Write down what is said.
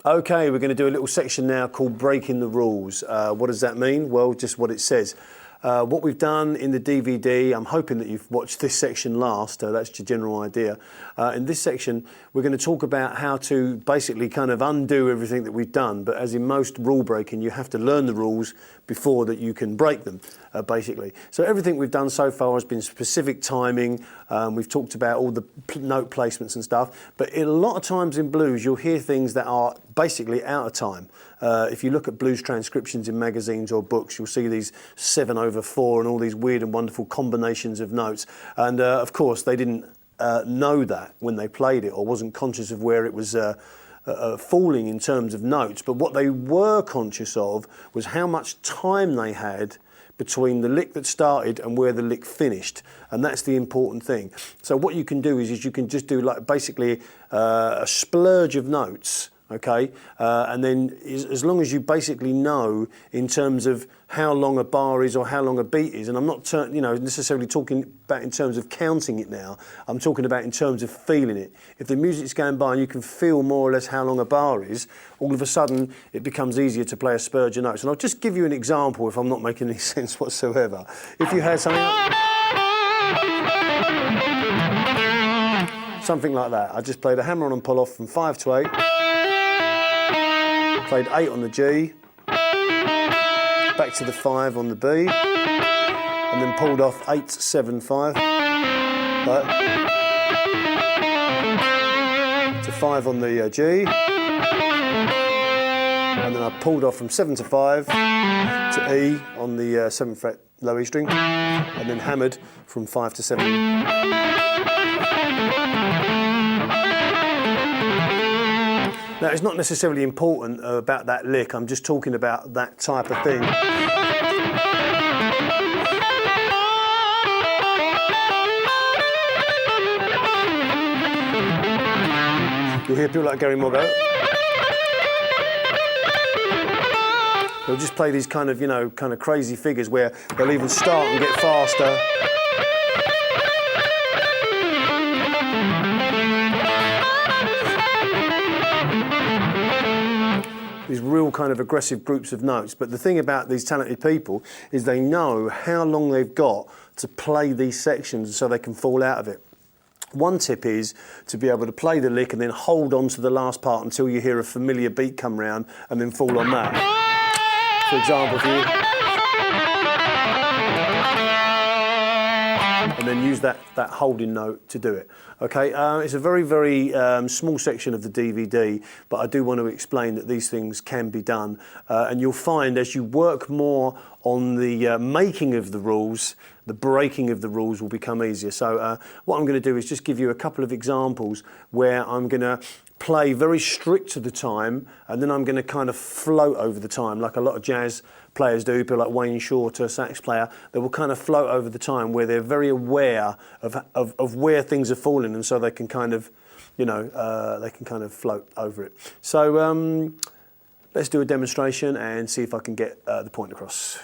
Okay, we're going to do a little section now called Breaking the Rules. What does that mean? Well, just what it says. What we've done in the DVD, I'm hoping that you've watched this section last, that's your general idea. In this section, we're going to talk about how to basically kind of undo everything that we've done, but as in most rule breaking, you have to learn the rules before that you can break them, basically. So everything we've done so far has been specific timing, we've talked about all the note placements and stuff, but a lot of times in blues, you'll hear things that are basically out of time. If you look at blues transcriptions in magazines or books, you'll see these 7/4 and all these weird and wonderful combinations of notes. And of course, they didn't know that when they played it, or wasn't conscious of where it was falling in terms of notes. But what they were conscious of was how much time they had between the lick that started and where the lick finished, and that's the important thing. So what you can do is you can just do like basically a splurge of notes. Okay, and then as long as you basically know in terms of how long a bar is or how long a beat is, and I'm not necessarily talking about in terms of counting it now, I'm talking about in terms of feeling it. If the music's going by and you can feel more or less how long a bar is, all of a sudden it becomes easier to play a splurge of notes. And I'll just give you an example if I'm not making any sense whatsoever. If you had something like that, I just played a hammer-on and pull-off from 5 to 8, played 8 on the G, back to the 5 on the B, and then pulled off 8, 7, 5, right, to 5 on the G, and then I pulled off from 7 to 5 to E on the 7th fret low E string, and then hammered from 5 to 7. Now, it's not necessarily important about that lick, I'm just talking about that type of thing. You'll hear people like Gary Moore go. They'll just play these kind of, kind of crazy figures where they'll even start and get faster. These real kind of aggressive groups of notes. But the thing about these talented people is they know how long they've got to play these sections so they can fall out of it. One tip is to be able to play the lick and then hold on to the last part until you hear a familiar beat come round and then fall on that. For example, if you... and then use that holding note to do it. Okay, it's a very, very small section of the DVD, but I do want to explain that these things can be done. And you'll find as you work more on the making of the rules, the breaking of the rules will become easier. So what I'm going to do is just give you a couple of examples where I'm going to play very strict to the time, and then I'm going to kind of float over the time, like a lot of jazz players do, people like Wayne Shorter, sax player, they will kind of float over the time where they're very aware of where things are falling, and so they can kind of, they can kind of float over it. So let's do a demonstration and see if I can get the point across.